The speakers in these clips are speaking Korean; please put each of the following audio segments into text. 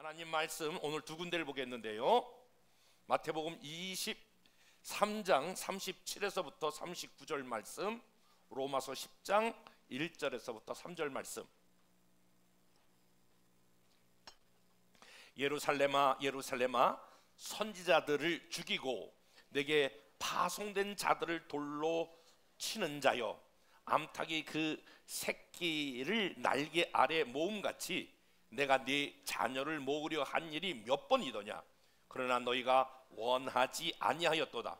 하나님 말씀 오늘 두 군데를 보겠는데요. 마태복음 23장 37에서부터 39절 말씀, 로마서 10장 1절에서부터 3절 말씀. 예루살렘아 예루살렘아, 선지자들을 죽이고 내게 파송된 자들을 돌로 치는 자여, 암탉이 그 새끼를 날개 아래 모음같이 내가 네 자녀를 모으려 한 일이 몇 번이더냐. 그러나 너희가 원하지 아니하였도다.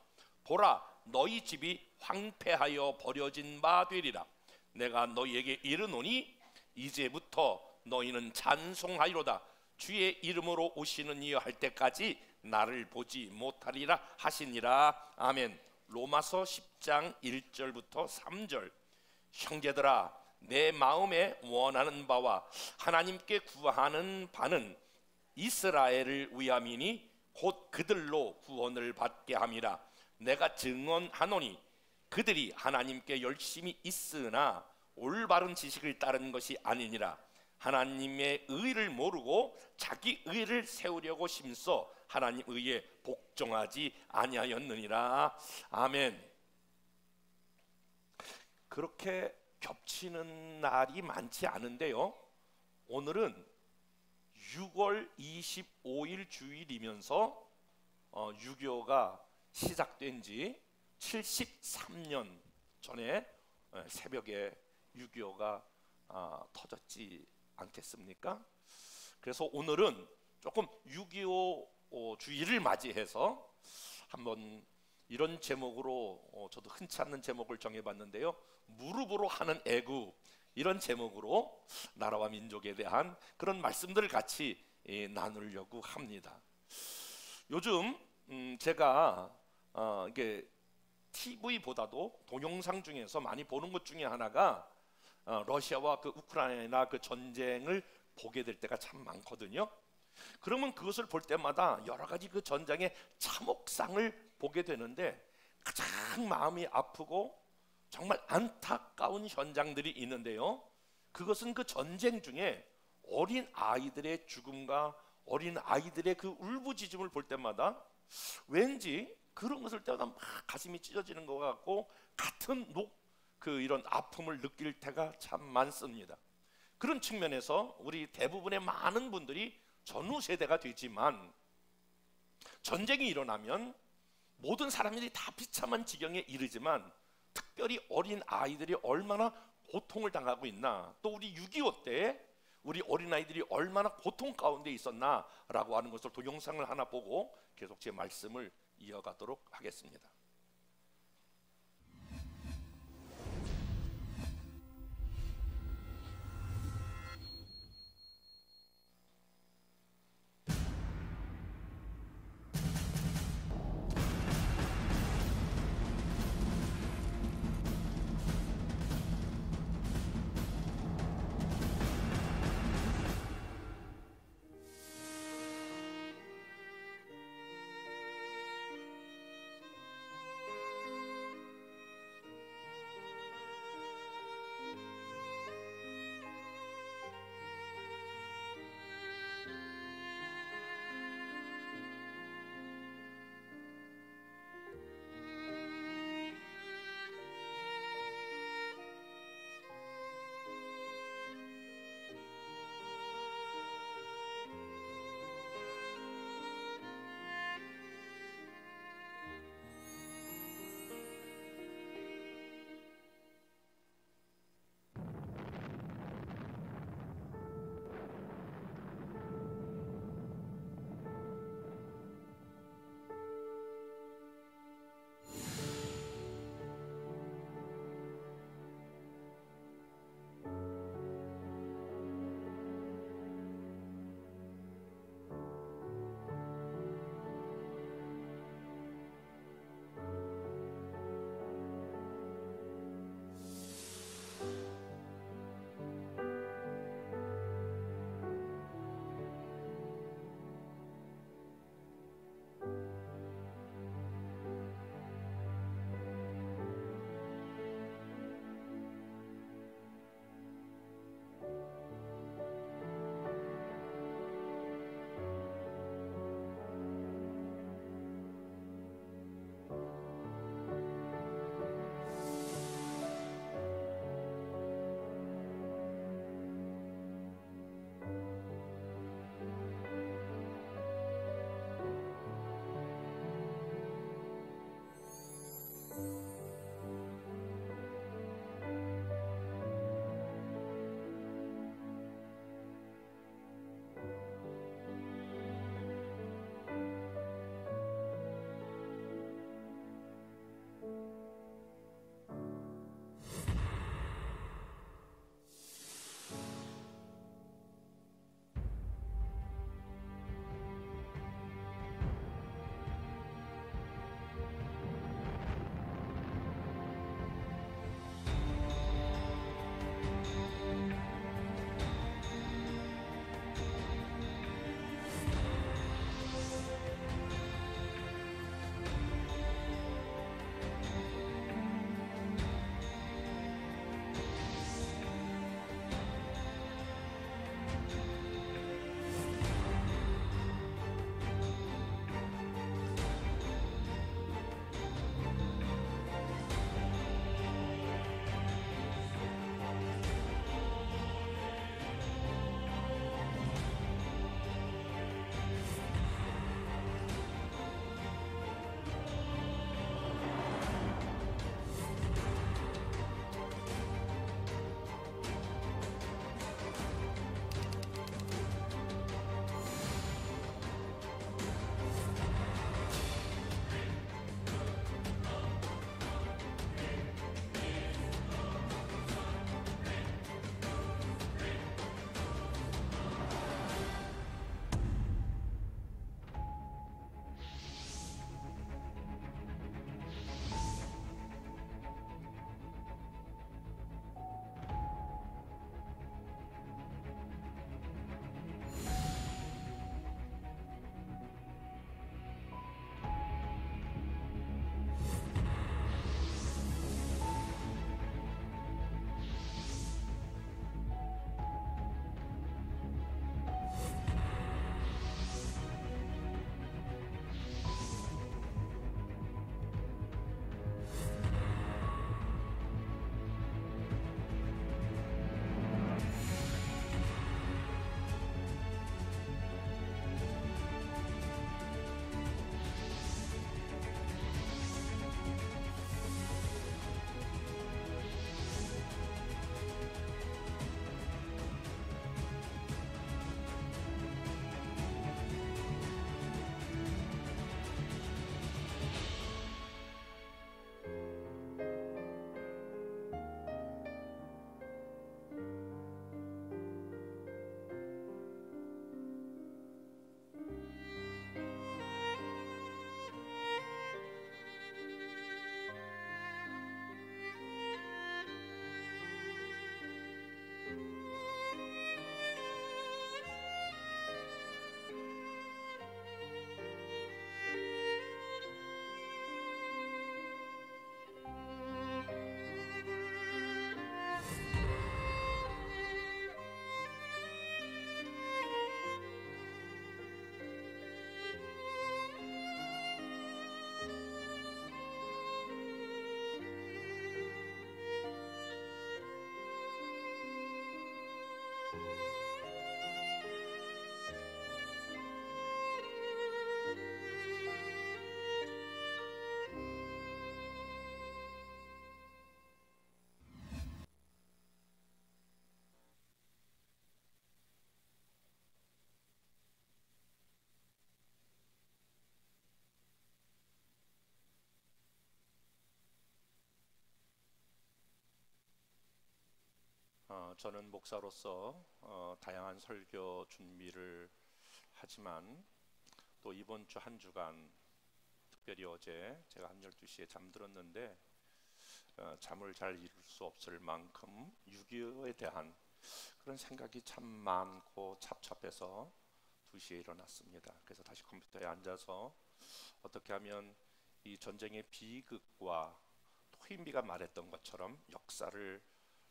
보라, 너희 집이 황폐하여 버려진 바 되리라. 내가 너희에게 이르노니 이제부터 너희는 찬송하리로다. 주의 이름으로 오시는 이여 할 때까지 나를 보지 못하리라 하시니라. 아멘. 로마서 10장 1절부터 3절. 형제들아, 내 마음에 원하는 바와 하나님께 구하는 바는 이스라엘을 위함이니 곧 그들로 구원을 받게 함이라. 내가 증언하노니 그들이 하나님께 열심히 있으나 올바른 지식을 따른 것이 아니니라. 하나님의 의를 모르고 자기 의를 세우려고 심써 하나님 의에 복종하지 아니하였느니라. 아멘. 그렇게 겹치는 날이 많지 않은데요, 오늘은 6월 25일 주일이면서 6.25가 시작된 지 73년 전에 새벽에 6.25가 터졌지 않겠습니까? 그래서 오늘은 조금 6.25 주일을 맞이해서 한번 이런 제목으로 저도 흔치 않는 제목을 정해봤는데요, 무릎으로 하는 애국, 이런 제목으로 나라와 민족에 대한 그런 말씀들을 같이 나누려고 합니다. 요즘 제가 이게 TV보다도 동영상 중에서 많이 보는 것 중에 하나가 러시아와 그 우크라이나 그 전쟁을 보게 될 때가 참 많거든요. 그러면 그것을 볼 때마다 여러 가지 그 전쟁의 참혹상을 보게 되는데, 가장 마음이 아프고 정말 안타까운 현장들이 있는데요, 그것은 그 전쟁 중에 어린 아이들의 죽음과 어린 아이들의 그 울부짖음을 볼 때마다 왠지 그런 것을 때마다 막 가슴이 찢어지는 것 같고 같은 이런 아픔을 느낄 때가 참 많습니다. 그런 측면에서 우리 대부분의 많은 분들이 전후 세대가 되지만, 전쟁이 일어나면 모든 사람들이 다 비참한 지경에 이르지만 특별히 어린 아이들이 얼마나 고통을 당하고 있나, 또 우리 6.25 때 우리 어린아이들이 얼마나 고통 가운데 있었나라고 하는 것을 동영상을 하나 보고 계속 제 말씀을 이어가도록 하겠습니다. 저는 목사로서 다양한 설교 준비를 하지만 또 이번 주 한 주간 특별히 어제 제가 한 12시에 잠들었는데 잠을 잘 이룰 수 없을 만큼 6.25에 대한 그런 생각이 참 많고 착잡해서 2시에 일어났습니다. 그래서 다시 컴퓨터에 앉아서 어떻게 하면 이 전쟁의 비극과 토인비가 말했던 것처럼 역사를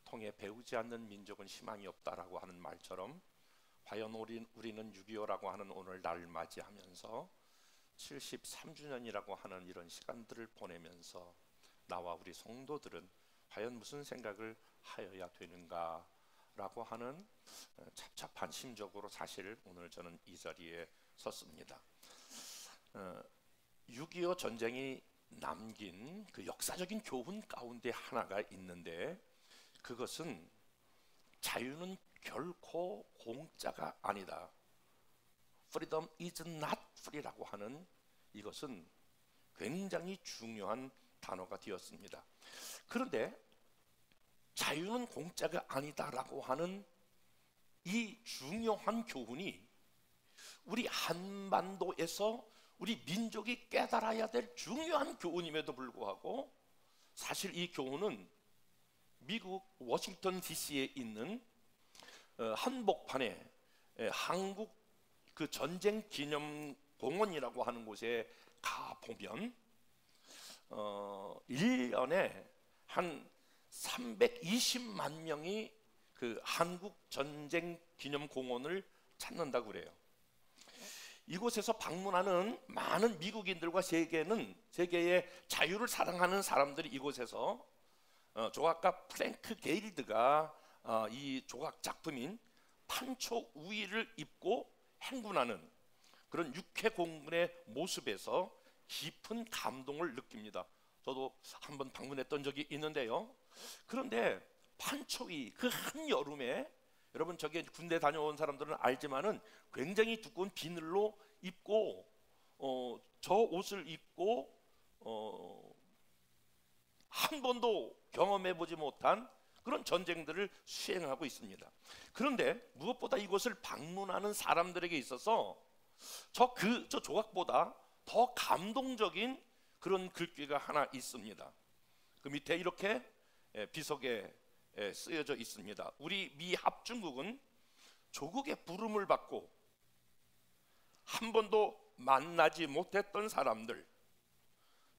통해 배우지 않는 민족은 희망이 없다라고 하는 말처럼 과연 우리는 6.25라고 하는 오늘 날 맞이하면서 73주년이라고 하는 이런 시간들을 보내면서 나와 우리 성도들은 과연 무슨 생각을 하여야 되는가라고 하는 착잡한 심적으로 사실 오늘 저는 이 자리에 섰습니다. 6.25 전쟁이 남긴 그 역사적인 교훈 가운데 하나가 있는데 그것은 자유는 결코 공짜가 아니다. Freedom is not free라고 하는 이것은 굉장히 중요한 단어가 되었습니다. 그런데 자유는 공짜가 아니다라고 하는 이 중요한 교훈이 우리 한반도에서 우리 민족이 깨달아야 될 중요한 교훈임에도 불구하고 사실 이 교훈은 미국 워싱턴 DC에 있는 한복판에 한국 그 전쟁 기념 공원이라고 하는 곳에 가 보면 1년에 한 320만 명이 그 한국 전쟁 기념 공원을 찾는다고 그래요. 이곳에서 방문하는 많은 미국인들과 세계의 자유를 사랑하는 사람들이 이곳에서 조각가 프랭크 게일드가 이 조각 작품인 판초 우위를 입고 행군하는 그런 육해공군의 모습에서 깊은 감동을 느낍니다. 저도 한번 방문했던 적이 있는데요. 그런데 판초위 그 한여름에 여러분 저기 군대 다녀온 사람들은 알지만은 굉장히 두꺼운 비늘로 입고 저 옷을 입고 한 번도 경험해보지 못한 그런 전쟁들을 수행하고 있습니다. 그런데 무엇보다 이곳을 방문하는 사람들에게 있어서 저 조각보다 더 감동적인 그런 글귀가 하나 있습니다. 그 밑에 이렇게 비석에 쓰여져 있습니다. 우리 미 합중국은 조국의 부름을 받고 한 번도 만나지 못했던 사람들,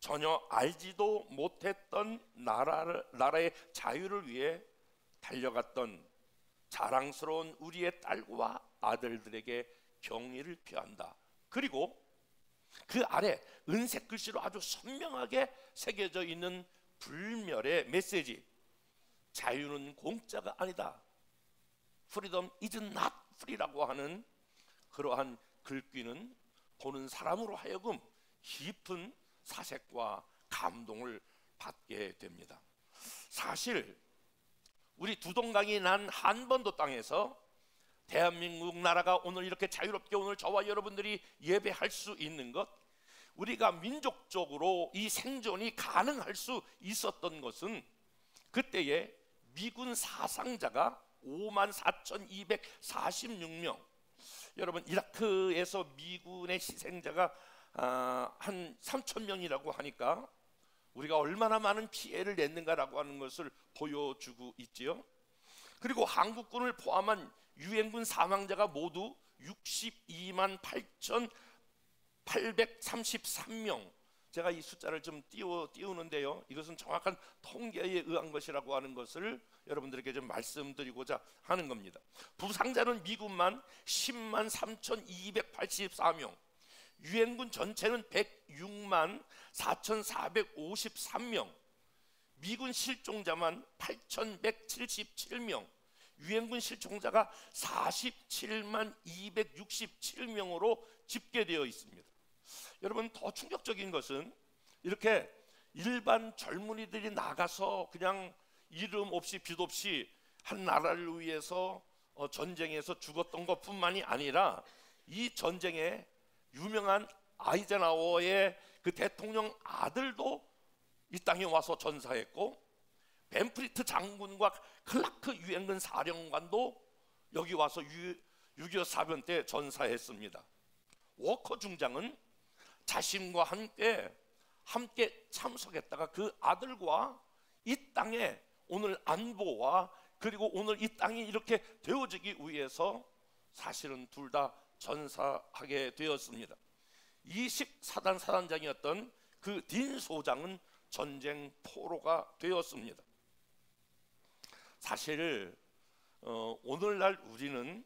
전혀 알지도 못했던 나라의 자유를 위해 달려갔던 자랑스러운 우리의 딸과 아들들에게 경의를 표한다. 그리고 그 아래 은색 글씨로 아주 선명하게 새겨져 있는 불멸의 메시지, 자유는 공짜가 아니다. Freedom is not free라고 하는 그러한 글귀는 보는 사람으로 하여금 깊은 사색과 감동을 받게 됩니다. 사실 우리 두동강이 난 한반도 땅에서 대한민국 나라가 오늘 이렇게 자유롭게 오늘 저와 여러분들이 예배할 수 있는 것, 우리가 민족적으로 이 생존이 가능할 수 있었던 것은 그때에 미군 사상자가 54,246명, 여러분 이라크에서 미군의 희생자가 한 3,000명이라고 하니까 우리가 얼마나 많은 피해를 냈는가라고 하는 것을 보여주고 있지요. 그리고 한국군을 포함한 유엔군 사망자가 모두 62만 8,833명. 제가 이 숫자를 좀 띄우는데요, 이것은 정확한 통계에 의한 것이라고 하는 것을 여러분들에게 좀 말씀드리고자 하는 겁니다. 부상자는 미군만 10만 3,284명, 유엔군 전체는 106만 4,453명, 미군 실종자만 8,177명, 유엔군 실종자가 47만 267명으로 집계되어 있습니다. 여러분 더 충격적인 것은 이렇게 일반 젊은이들이 나가서 그냥 이름 없이 빛 없이 한 나라를 위해서 전쟁에서 죽었던 것뿐만이 아니라 이 전쟁에 유명한 아이젠하워의 그 대통령 아들도 이 땅에 와서 전사했고, 벤프리트 장군과 클라크 유엔근 사령관도 여기 와서 6.25 사변 때 전사했습니다. 워커 중장은 자신과 함께 참석했다가 그 아들과 이 땅에 오늘 안보와 그리고 오늘 이 땅이 이렇게 되어지기 위해서 사실은 둘 다 전사하게 되었습니다. 20사단 사단장이었던 그 딘 소장은 전쟁 포로가 되었습니다. 사실 오늘날 우리는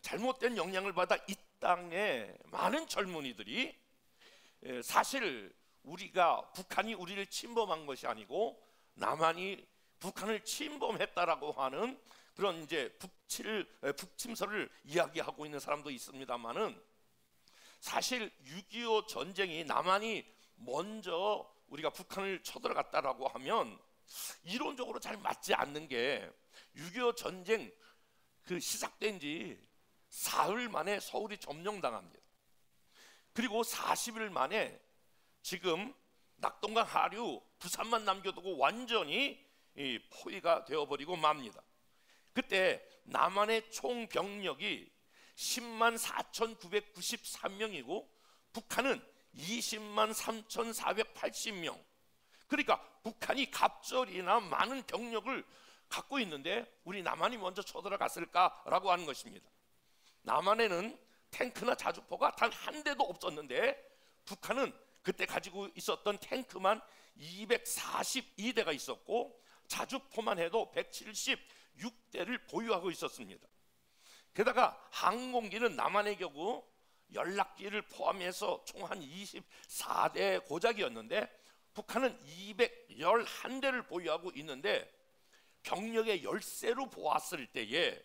잘못된 영향을 받아 이 땅에 많은 젊은이들이 사실 우리가 북한이 우리를 침범한 것이 아니고 남한이 북한을 침범했다라고 하는 그런 이제 북침설을 이야기하고 있는 사람도 있습니다만은 사실 6.25 전쟁이 남한이 먼저 우리가 북한을 쳐들어갔다라고 하면 이론적으로 잘 맞지 않는 게 6.25 전쟁 그 시작된 지 사흘 만에 서울이 점령당합니다. 그리고 40일 만에 지금 낙동강 하류 부산만 남겨두고 완전히 포위가 되어버리고 맙니다. 그때 남한의 총 병력이 10만 4,993명이고 북한은 20만 3,480명. 그러니까 북한이 갑절이나 많은 병력을 갖고 있는데 우리 남한이 먼저 쳐들어갔을까라고 하는 것입니다. 남한에는 탱크나 자주포가 단 한 대도 없었는데 북한은 그때 가지고 있었던 탱크만 242대가 있었고 자주포만 해도 176대를 보유하고 있었습니다. 게다가 항공기는 남한의 경우 연락기를 포함해서 총 한 24대 고작이었는데 북한은 211대를 보유하고 있는데 병력의 열세로 보았을 때에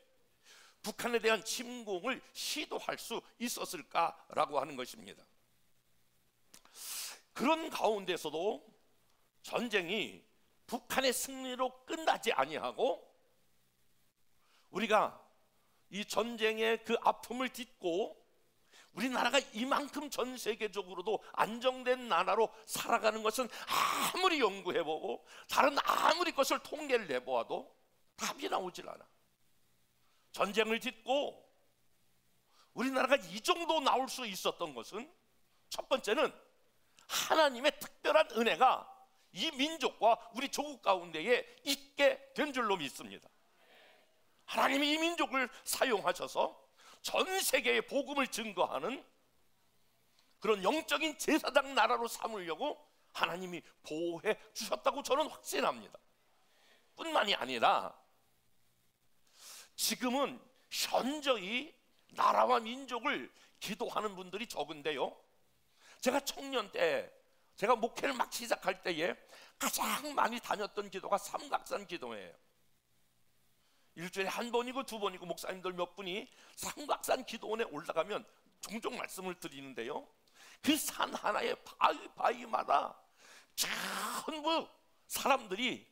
북한에 대한 침공을 시도할 수 있었을까라고 하는 것입니다. 그런 가운데서도 전쟁이 북한의 승리로 끝나지 아니하고 우리가 이 전쟁의 그 아픔을 딛고 우리나라가 이만큼 전 세계적으로도 안정된 나라로 살아가는 것은 아무리 연구해보고 다른 아무리 것을 통계를 내보아도 답이 나오질 않아. 전쟁을 딛고 우리나라가 이 정도 나올 수 있었던 것은 첫 번째는 하나님의 특별한 은혜가 이 민족과 우리 조국 가운데에 있게 된 줄로 믿습니다. 하나님이 이 민족을 사용하셔서 전 세계에 복음을 증거하는 그런 영적인 제사장 나라로 삼으려고 하나님이 보호해 주셨다고 저는 확신합니다. 뿐만이 아니라 지금은 현저히 나라와 민족을 기도하는 분들이 적은데요, 제가 청년 때 제가 목회를 막 시작할 때에 가장 많이 다녔던 기도가 삼각산 기도예요. 일주일에 한 번이고 두 번이고 목사님들 몇 분이 삼각산 기도원에 올라가면 종종 말씀을 드리는데요, 그 산 하나의 바위마다 전부 사람들이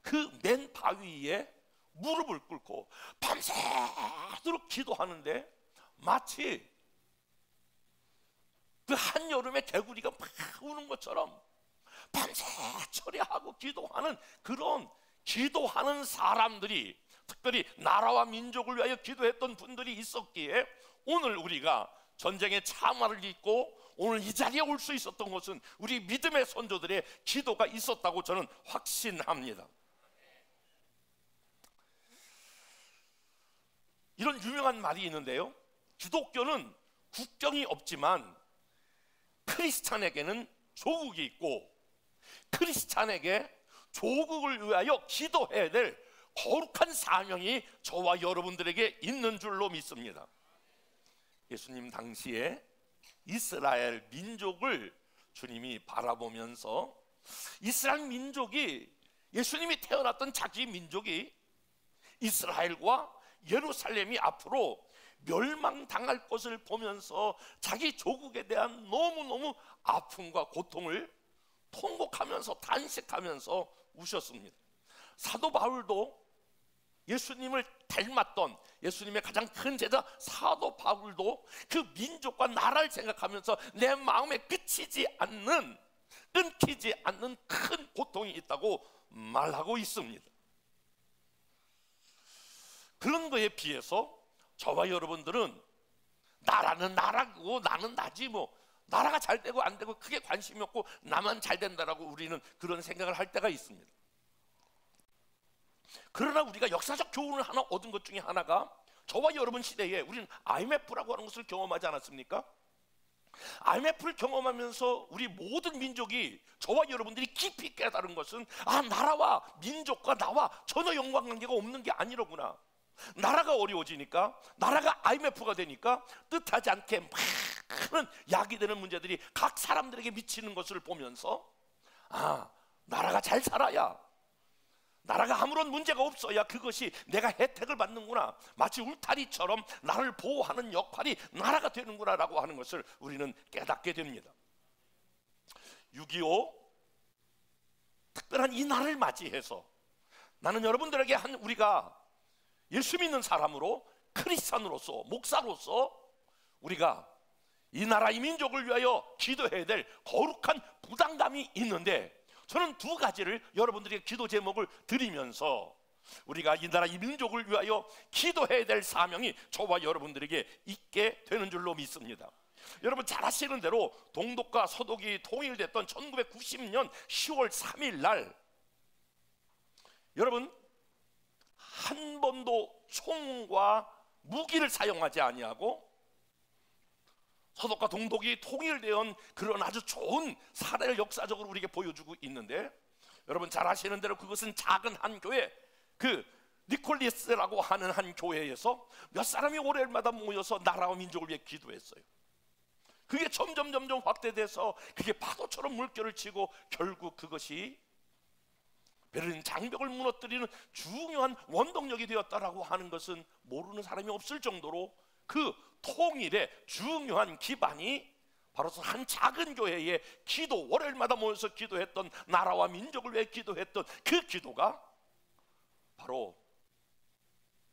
그 맨 바위에 무릎을 꿇고 밤새도록 기도하는데 마치 그 한여름에 개구리가 막 우는 것처럼 밤새 철야하고 기도하는 그런 기도하는 사람들이, 특별히 나라와 민족을 위하여 기도했던 분들이 있었기에 오늘 우리가 전쟁의 참화를 딛고 오늘 이 자리에 올 수 있었던 것은 우리 믿음의 선조들의 기도가 있었다고 저는 확신합니다. 이런 유명한 말이 있는데요, 기독교는 국경이 없지만 크리스찬에게는 조국이 있고 크리스찬에게 조국을 위하여 기도해야 될 거룩한 사명이 저와 여러분들에게 있는 줄로 믿습니다. 예수님 당시에 이스라엘 민족을 주님이 바라보면서 이스라엘 민족이, 예수님이 태어났던 자기 민족이 이스라엘과 예루살렘이 앞으로 멸망당할 것을 보면서 자기 조국에 대한 너무너무 아픔과 고통을 통곡하면서 단식하면서 우셨습니다. 사도 바울도 예수님을 닮았던 예수님의 가장 큰 제자 사도 바울도 그 민족과 나라를 생각하면서 내 마음에 끊기지 않는 큰 고통이 있다고 말하고 있습니다. 그런 거에 비해서 저와 여러분들은 나라는 나라고 나는 나지, 뭐 나라가 잘 되고 안 되고 크게 관심이 없고 나만 잘 된다라고 우리는 그런 생각을 할 때가 있습니다. 그러나 우리가 역사적 교훈을 하나 얻은 것 중에 하나가, 저와 여러분 시대에 우리는 IMF라고 하는 것을 경험하지 않았습니까? IMF를 경험하면서 우리 모든 민족이, 저와 여러분들이 깊이 깨달은 것은, 나라와 민족과 나와 전혀 연관관계가 없는 게 아니로구나. 나라가 어려워지니까, 나라가 IMF가 되니까 뜻하지 않게 많은 야기되는 문제들이 각 사람들에게 미치는 것을 보면서, 나라가 잘 살아야, 나라가 아무런 문제가 없어야 그것이 내가 혜택을 받는구나, 마치 울타리처럼 나를 보호하는 역할이 나라가 되는구나 라고 하는 것을 우리는 깨닫게 됩니다. 6.25 특별한 이 날을 맞이해서 나는 여러분들에게 우리가 예수 믿는 사람으로, 크리스찬으로서, 목사로서 우리가 이 나라 이 민족을 위하여 기도해야 될 거룩한 부담감이 있는데, 저는 두 가지를 여러분들에게 기도 제목을 드리면서 우리가 이 나라 이 민족을 위하여 기도해야 될 사명이 저와 여러분들에게 있게 되는 줄로 믿습니다. 여러분 잘 아시는 대로 동독과 서독이 통일됐던 1990년 10월 3일 날, 여러분 한 번도 총과 무기를 사용하지 아니하고 서독과 동독이 통일되어 그런 아주 좋은 사례를 역사적으로 우리에게 보여주고 있는데, 여러분 잘 아시는 대로 그것은 작은 한 교회, 그 니콜리스라고 하는 한 교회에서 몇 사람이 월요일마다 모여서 나라와 민족을 위해 기도했어요. 그게 점점 확대돼서 그게 파도처럼 물결을 치고 결국 그것이 베를린 장벽을 무너뜨리는 중요한 원동력이 되었다라고 하는 것은 모르는 사람이 없을 정도로, 그 통일의 중요한 기반이 바로 한 작은 교회의 기도, 월요일마다 모여서 기도했던, 나라와 민족을 위해 기도했던 그 기도가 바로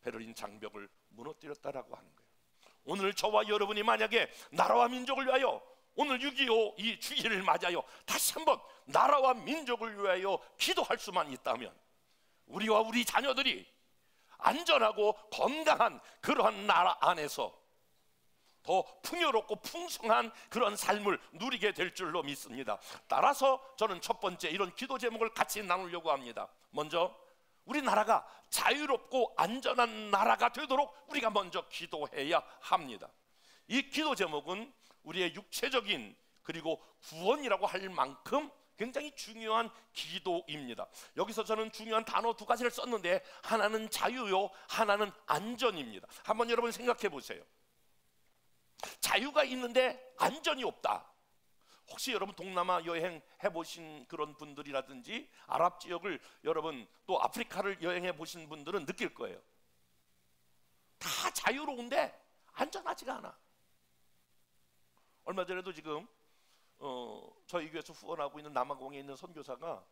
베를린 장벽을 무너뜨렸다라고 하는 거예요. 오늘 저와 여러분이 만약에 나라와 민족을 위하여, 오늘 6.25 이 주일을 맞아요 다시 한번 나라와 민족을 위하여 기도할 수만 있다면, 우리와 우리 자녀들이 안전하고 건강한 그러한 나라 안에서 더 풍요롭고 풍성한 그런 삶을 누리게 될 줄로 믿습니다. 따라서 저는 첫 번째 이런 기도 제목을 같이 나누려고 합니다. 먼저 우리나라가 자유롭고 안전한 나라가 되도록 우리가 먼저 기도해야 합니다. 이 기도 제목은 우리의 육체적인 그리고 구원이라고 할 만큼 굉장히 중요한 기도입니다. 여기서 저는 중요한 단어 두 가지를 썼는데, 하나는 자유요, 하나는 안전입니다. 한번 여러분 생각해 보세요. 자유가 있는데 안전이 없다. 혹시 여러분 동남아 여행 해보신 그런 분들이라든지 아랍 지역을, 여러분 또 아프리카를 여행해 보신 분들은 느낄 거예요. 다 자유로운데 안전하지가 않아. 얼마 전에도 지금 저희 교회에서 후원하고 있는 남아공에 있는 선교사가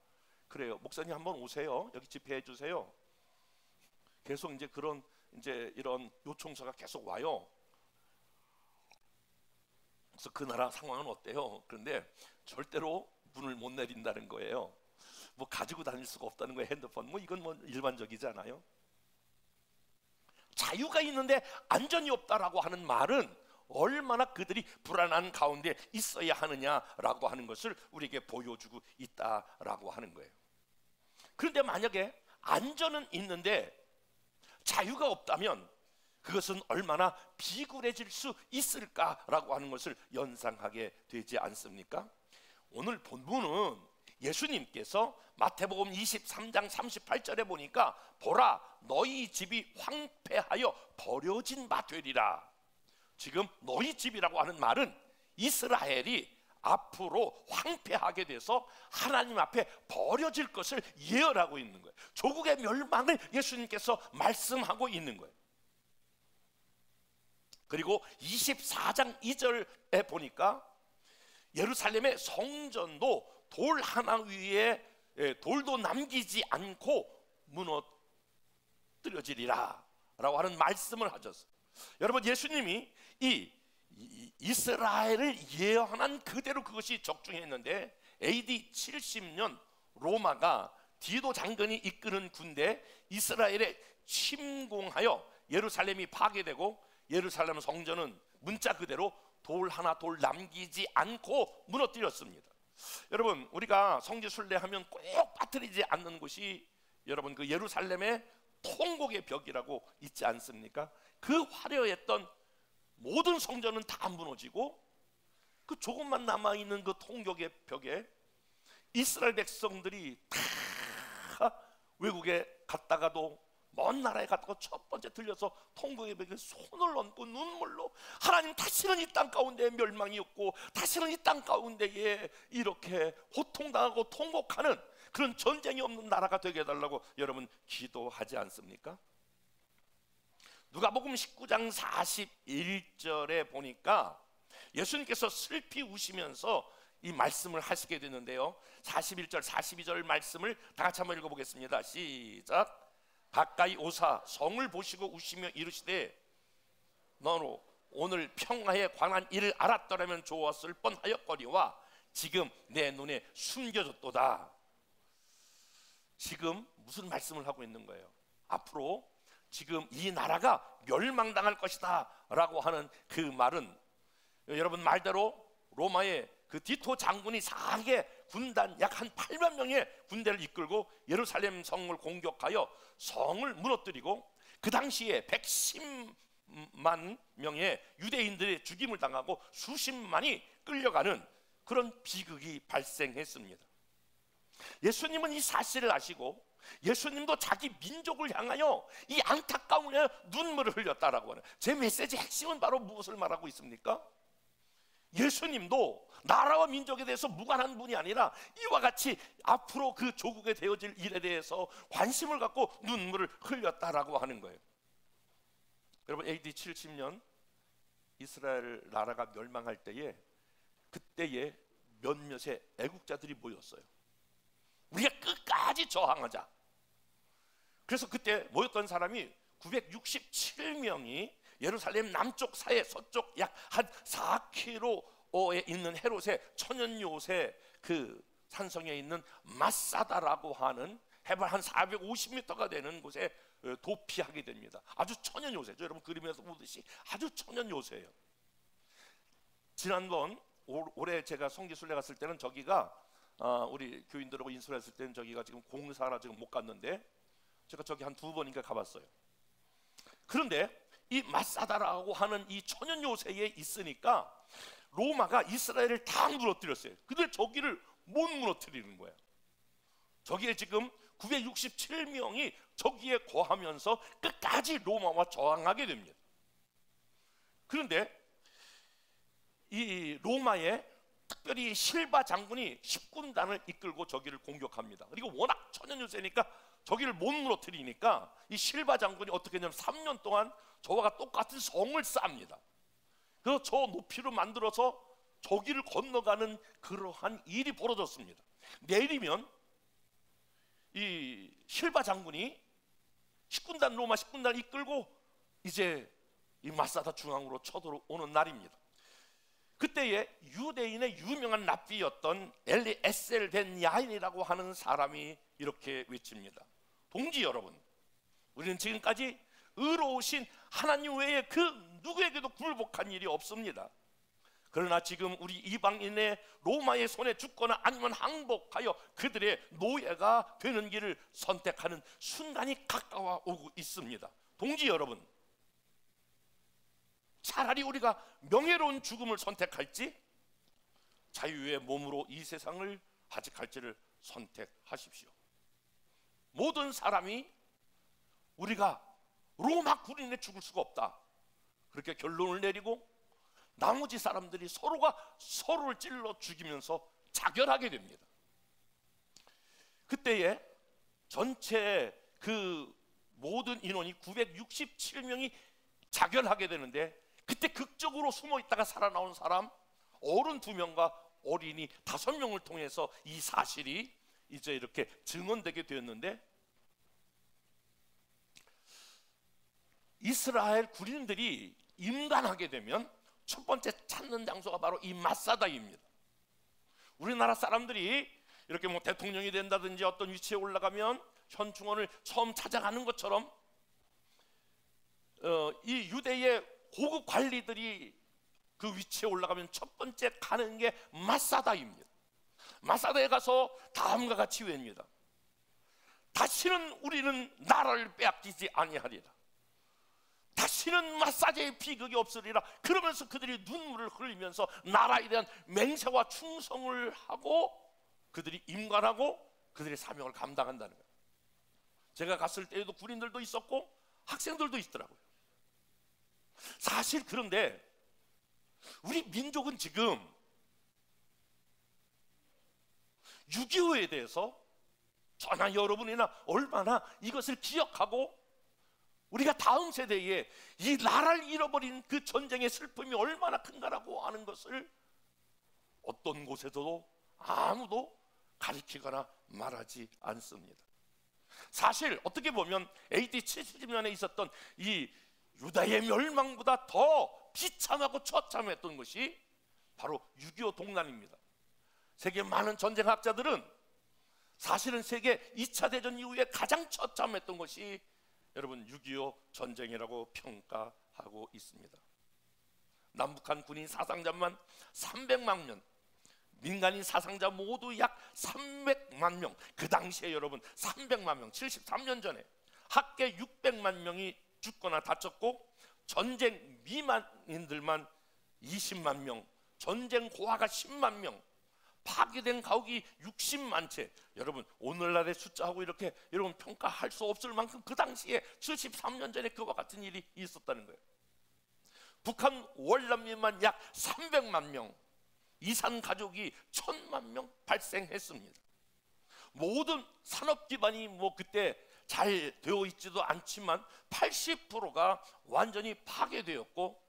그래요. 목사님 한번 오세요. 여기 집회해 주세요. 계속 이제 이런 요청서가 계속 와요. 그래서 그 나라 상황은 어때요? 그런데 절대로 문을 못 내린다는 거예요. 뭐 가지고 다닐 수가 없다는 거예요. 핸드폰. 뭐 이건 뭐 일반적이잖아요. 자유가 있는데 안전이 없다라고 하는 말은 얼마나 그들이 불안한 가운데 있어야 하느냐라고 하는 것을 우리에게 보여주고 있다라고 하는 거예요. 그런데 만약에 안전은 있는데 자유가 없다면 그것은 얼마나 비굴해질 수 있을까라고 하는 것을 연상하게 되지 않습니까? 오늘 본문은 예수님께서 마태복음 23장 38절에 보니까, 보라 너희 집이 황폐하여 버려진 바 되리라. 지금 너희 집이라고 하는 말은 이스라엘이 앞으로 황폐하게 돼서 하나님 앞에 버려질 것을 예언하고 있는 거예요. 조국의 멸망을 예수님께서 말씀하고 있는 거예요. 그리고 24장 2절에 보니까 예루살렘의 성전도 돌 하나 위에 돌도 남기지 않고 무너뜨려지리라 라고 하는 말씀을 하셨어요. 여러분, 예수님이 이 이스라엘을 예언한 그대로 그것이 적중했는데, AD 70년 로마가 디도 장군이 이끄는 군대 이스라엘에 침공하여 예루살렘이 파괴되고 예루살렘 성전은 문자 그대로 돌 하나 돌 남기지 않고 무너뜨렸습니다. 여러분, 우리가 성지 순례하면 꼭 빠뜨리지 않는 곳이 여러분 그 예루살렘의 통곡의 벽이라고 있지 않습니까? 그 화려했던 모든 성전은 다 무너지고 그 조금만 남아있는 그 통곡의 벽에 이스라엘 백성들이 다 외국에 갔다가도 먼 나라에 갔다가 첫 번째 들려서 통곡의 벽에 손을 얹고 눈물로 하나님, 다시는 이 땅 가운데 멸망이 없고 다시는 이 땅 가운데에 이렇게 고통당하고 통곡하는 그런 전쟁이 없는 나라가 되게 해달라고 여러분 기도하지 않습니까? 누가복음 19장 41절에 보니까 예수님께서 슬피 우시면서 이 말씀을 하시게 되는데요, 41절 42절 말씀을 다 같이 한번 읽어보겠습니다. 시작. 가까이 오사 성을 보시고 우시며 이르시되 너로 오늘 평화에 관한 일을 알았더라면 좋았을 뻔하였거니와 지금 내 눈에 숨겨졌도다. 지금 무슨 말씀을 하고 있는 거예요? 앞으로 지금 이 나라가 멸망당할 것이다 라고 하는 그 말은 여러분 말대로 로마의 그 디토 장군이 4개 군단 약 한 8만 명의 군대를 이끌고 예루살렘 성을 공격하여 성을 무너뜨리고 그 당시에 110만 명의 유대인들의 죽임을 당하고 수십만이 끌려가는 그런 비극이 발생했습니다. 예수님은 이 사실을 아시고 예수님도 자기 민족을 향하여 이 안타까운 눈물을 흘렸다라고 하는 제 메시지의 핵심은 바로 무엇을 말하고 있습니까? 예수님도 나라와 민족에 대해서 무관한 분이 아니라 이와 같이 앞으로 그 조국에 되어질 일에 대해서 관심을 갖고 눈물을 흘렸다라고 하는 거예요. 여러분, AD 70년 이스라엘 나라가 멸망할 때에 그때에 몇몇의 애국자들이 모였어요. 우리가 끝까지 저항하자. 그래서 그때 모였던 사람이 967명이 예루살렘 남쪽 사해 서쪽 약 한 4km에 있는 헤롯의 천연 요새 그 산성에 있는 마사다라고 하는 해발 한 450m가 되는 곳에 도피하게 됩니다. 아주 천연 요새죠. 여러분 그림에서 보듯이 아주 천연 요새예요. 지난번 올해 제가 성지순례 갔을 때는 저기가 우리 교인들하고 인솔했을 때는 저기가 지금 공사라 지금 못 갔는데 제가 저기 한 2번인가 가봤어요. 그런데 이 마사다라고 하는 이 천연 요새에 있으니까 로마가 이스라엘을 다 무너뜨렸어요. 근데 저기를 못 무너뜨리는 거예요. 저기에 지금 967명이 저기에 거하면서 끝까지 로마와 저항하게 됩니다. 그런데 이 로마의 특별히 실바 장군이 10군단을 이끌고 저기를 공격합니다. 그리고 워낙 천연 요새니까 저기를 못 무너뜨리니까 이 실바 장군이 어떻게 했냐면 3년 동안 저와 똑같은 성을 쌓습니다. 그래서 저 높이로 만들어서 저기를 건너가는 그러한 일이 벌어졌습니다. 내리면 이 실바 장군이 10군단 로마 10군단을 이끌고 이제 이 마사다 중앙으로 쳐들어오는 날입니다. 그때에 유대인의 유명한 랍비였던 엘리에셀 벤 야인이라고 하는 사람이 이렇게 외칩니다. 동지 여러분, 우리는 지금까지 의로우신 하나님 외에 그 누구에게도 굴복한 일이 없습니다. 그러나 지금 우리 이방인의 로마의 손에 죽거나 아니면 항복하여 그들의 노예가 되는 길을 선택하는 순간이 가까워 오고 있습니다. 동지 여러분, 차라리 우리가 명예로운 죽음을 선택할지 자유의 몸으로 이 세상을 하직할지를 선택하십시오. 모든 사람이 우리가 로마 군인에 죽을 수가 없다, 그렇게 결론을 내리고 나머지 사람들이 서로가 서로를 찔러 죽이면서 자결하게 됩니다. 그때에 전체 그 모든 인원이 967명이 자결하게 되는데 그때 극적으로 숨어 있다가 살아나온 사람 어른 2명과 어린이 5명을 통해서 이 사실이 이제 이렇게 증언되게 되었는데, 이스라엘 군인들이 임관하게 되면 첫 번째 찾는 장소가 바로 이 마사다입니다. 우리나라 사람들이 이렇게 뭐 대통령이 된다든지 어떤 위치에 올라가면 현충원을 처음 찾아가는 것처럼 이 유대의 고급 관리들이 그 위치에 올라가면 첫 번째 가는 게 마사다입니다. 마사다에 가서 다음과 같이 외웁니다. 다시는 우리는 나라를 빼앗기지 아니하리라. 다시는 마사제의 비극이 없으리라. 그러면서 그들이 눈물을 흘리면서 나라에 대한 맹세와 충성을 하고 그들이 임관하고 그들의 사명을 감당한다는 거예요. 제가 갔을 때에도 군인들도 있었고 학생들도 있더라고요. 사실 그런데 우리 민족은 지금 6.25에 대해서 저나 여러분이나 얼마나 이것을 기억하고 우리가 다음 세대에 이 나라를 잃어버린 그 전쟁의 슬픔이 얼마나 큰가라고 하는 것을 어떤 곳에서도 아무도 가리키거나 말하지 않습니다. 사실 어떻게 보면 AD 70년에 있었던 이 유다의 멸망보다 더 비참하고 처참했던 것이 바로 6.25 동란입니다. 세계 많은 전쟁학자들은 사실은 세계 2차 대전 이후에 가장 처참했던 것이 여러분 6.25 전쟁이라고 평가하고 있습니다. 남북한 군인 사상자만 300만 명, 민간인 사상자 모두 약 300만 명. 그 당시에 여러분 300만 명, 73년 전에 합계 600만 명이 죽거나 다쳤고 전쟁 미만인들만 20만 명, 전쟁 고아가 10만 명, 파괴된 가옥이 60만 채. 여러분 오늘날의 숫자하고 이렇게 여러분 평가할 수 없을 만큼 그 당시에 73년 전에 그와 같은 일이 있었다는 거예요. 북한 월남민만 약 300만 명, 이산 가족이 1000만 명 발생했습니다. 모든 산업 기반이 뭐 그때 잘 되어 있지도 않지만 80%가 완전히 파괴되었고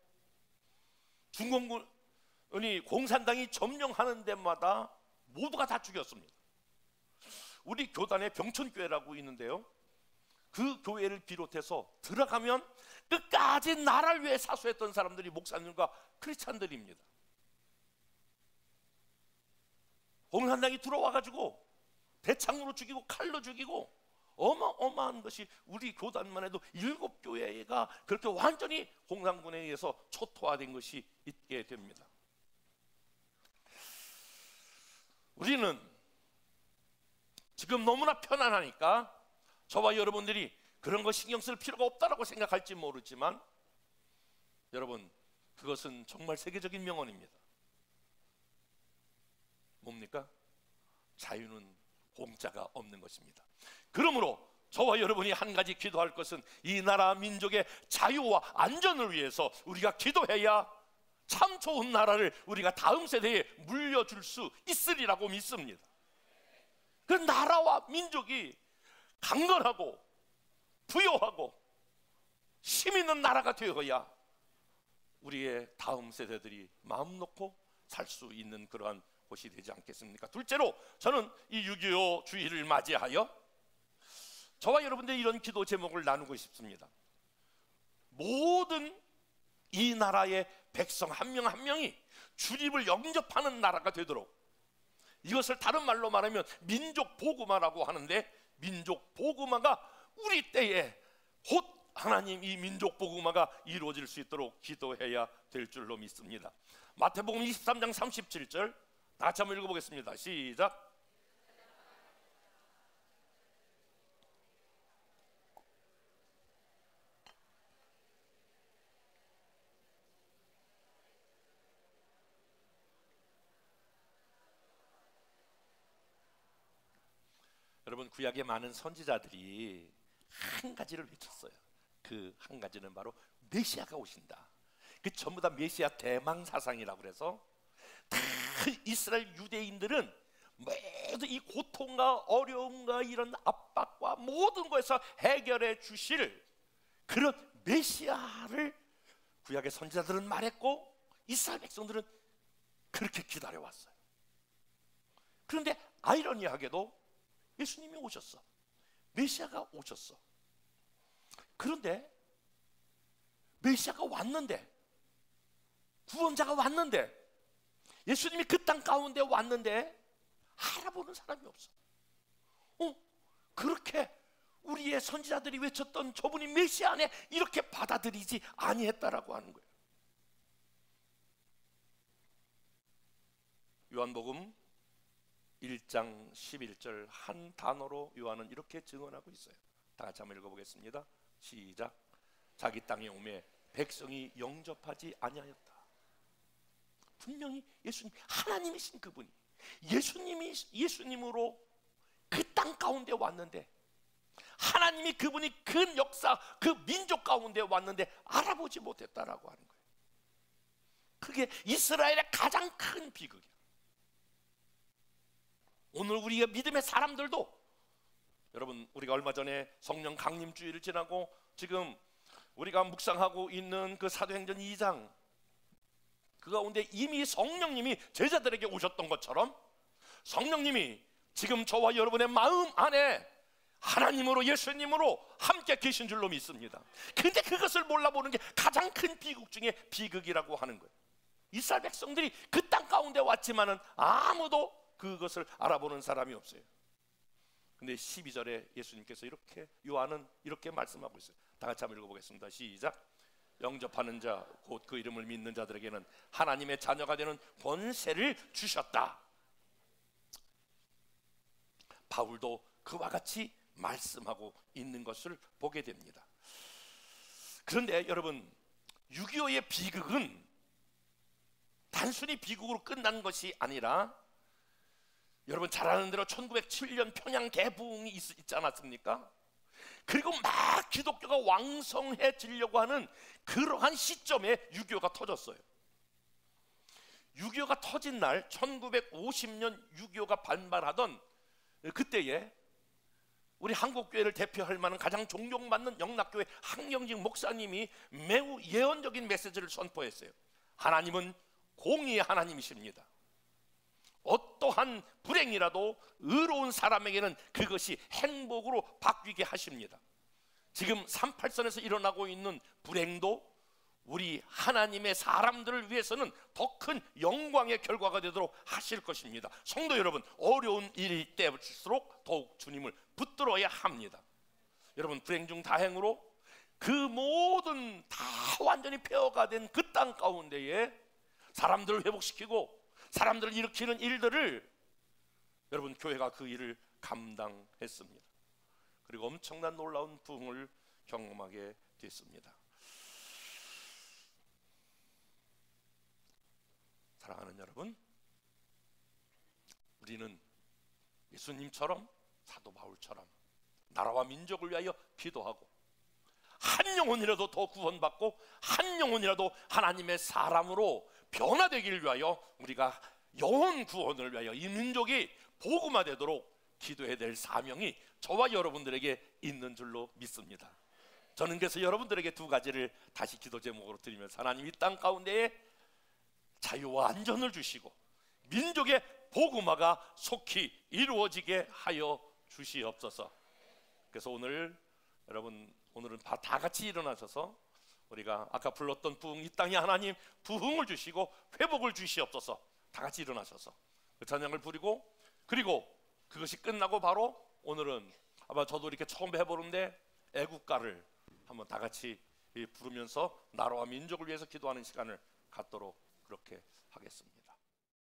중공군이 공산당이 점령하는 데마다 모두가 다 죽였습니다. 우리 교단에 병천교회라고 있는데요, 그 교회를 비롯해서 들어가면 끝까지 나라를 위해 사수했던 사람들이 목사님과 크리스찬들입니다. 공산당이 들어와가지고 대창으로 죽이고 칼로 죽이고 어마어마한 것이 우리 교단만 해도 7교회가 그렇게 완전히 공산군에 의해서 초토화된 것이 있게 됩니다. 우리는 지금 너무나 편안하니까 저와 여러분들이 그런 거 신경 쓸 필요가 없다라고 생각할지 모르지만 여러분 그것은 정말 세계적인 명언입니다. 뭡니까? 자유는 공짜가 없는 것입니다. 그러므로 저와 여러분이 한 가지 기도할 것은 이 나라 민족의 자유와 안전을 위해서 우리가 기도해야 참 좋은 나라를 우리가 다음 세대에 물려줄 수 있으리라고 믿습니다. 그 나라와 민족이 강건하고 부요하고 힘 있는 나라가 되어야 우리의 다음 세대들이 마음 놓고 살 수 있는 그러한 곳이 되지 않겠습니까? 둘째로 저는 이 6.25 주일을 맞이하여 저와 여러분들이 이런 기도 제목을 나누고 싶습니다. 모든 이 나라의 백성 한 명 한 명이 주님을 영접하는 나라가 되도록, 이것을 다른 말로 말하면 민족 복음화라고 하는데, 민족 복음화가 우리 때에 곧 하나님 이 민족 복음화가 이루어질 수 있도록 기도해야 될 줄로 믿습니다. 마태복음 23장 37절 다 같이 한번 읽어보겠습니다. 시작. 여러분 구약의 많은 선지자들이 한 가지를 외쳤어요. 그 한 가지는 바로 메시아가 오신다. 그 전부 다 메시아 대망 사상이라고 그래서 다 이스라엘 유대인들은 모두 이 고통과 어려움과 이런 압박과 모든 것에서 해결해 주실 그런 메시아를 구약의 선지자들은 말했고 이스라엘 백성들은 그렇게 기다려왔어요. 그런데 아이러니하게도 예수님이 오셨어. 메시아가 오셨어. 그런데 메시아가 왔는데, 구원자가 왔는데, 예수님이 그 땅 가운데 왔는데 알아보는 사람이 없어. 그렇게 우리의 선지자들이 외쳤던 저분이 메시아네 이렇게 받아들이지 아니했다라고 하는 거예요. 요한복음 1장 11절 한 단어로 요한은 이렇게 증언하고 있어요. 다 같이 한번 읽어보겠습니다. 시작. 자기 땅에 오매 백성이 영접하지 아니하였다. 분명히 예수님, 하나님이신 그분이 예수님으로 그 땅 가운데 왔는데, 하나님이 그분이 그 역사, 그 민족 가운데 왔는데 알아보지 못했다라고 하는 거예요. 그게 이스라엘의 가장 큰 비극이야. 오늘 우리가 믿음의 사람들도, 여러분, 우리가 얼마 전에 성령 강림 주일을 지나고 지금 우리가 묵상하고 있는 그 사도행전 2장, 그 가운데 이미 성령님이 제자들에게 오셨던 것처럼 성령님이 지금 저와 여러분의 마음 안에 하나님으로, 예수님으로 함께 계신 줄로 믿습니다. 근데 그것을 몰라보는 게 가장 큰 비극 중에 비극이라고 하는 거예요. 이스라엘 백성들이 그 땅 가운데 왔지만은 아무도 그것을 알아보는 사람이 없어요. 근데 12절에 예수님께서 이렇게, 요한은 이렇게 말씀하고 있어요. 다 같이 한번 읽어보겠습니다. 시작. 영접하는 자, 곧 그 이름을 믿는 자들에게는 하나님의 자녀가 되는 권세를 주셨다. 바울도 그와 같이 말씀하고 있는 것을 보게 됩니다. 그런데 여러분, 6.25의 비극은 단순히 비극으로 끝난 것이 아니라, 여러분 잘 아는 대로 1907년 평양 대부흥이 있지 않았습니까? 그리고 막 기독교가 왕성해지려고 하는 그러한 시점에 6.25가 터졌어요. 6.25가 터진 날 1950년 6.25가 반발하던 그때에 우리 한국교회를 대표할 만한 가장 존경받는 영락교회 한경직 목사님이 매우 예언적인 메시지를 선포했어요. 하나님은 공의의 하나님이십니다. 어떠한 불행이라도 의로운 사람에게는 그것이 행복으로 바뀌게 하십니다. 지금 38선에서 일어나고 있는 불행도 우리 하나님의 사람들을 위해서는 더 큰 영광의 결과가 되도록 하실 것입니다. 성도 여러분, 어려운 일일 때일수록 더욱 주님을 붙들어야 합니다. 여러분, 불행 중 다행으로 그 모든 다 완전히 폐허가 된 그 땅 가운데에 사람들을 회복시키고 사람들을 일으키는 일들을, 여러분, 교회가 그 일을 감당했습니다. 그리고 엄청난 놀라운 부흥을 경험하게 됐습니다. 사랑하는 여러분, 우리는 예수님처럼, 사도 바울처럼 나라와 민족을 위하여 기도하고 한 영혼이라도 더 구원받고 한 영혼이라도 하나님의 사람으로 변화되기를 위하여 우리가 영혼 구원을 위하여 이 민족이 복음화되도록 기도해야 될 사명이 저와 여러분들에게 있는 줄로 믿습니다. 저는 그래서 여러분들에게 두 가지를 다시 기도 제목으로 드리면서, 하나님 이 땅 가운데에 자유와 안전을 주시고 민족의 복음화가 속히 이루어지게 하여 주시옵소서. 그래서 오늘 여러분, 오늘은 다 같이 일어나셔서 우리가 아까 불렀던 부흥, 이 땅에 하나님 부흥을 주시고 회복을 주시옵소서. 다 같이 일어나셔서 그 찬양을 부리고, 그리고 그것이 끝나고 바로 오늘은 아마 저도 이렇게 처음 해보는데 애국가를 한번 다 같이 부르면서 나라와 민족을 위해서 기도하는 시간을 갖도록 그렇게 하겠습니다.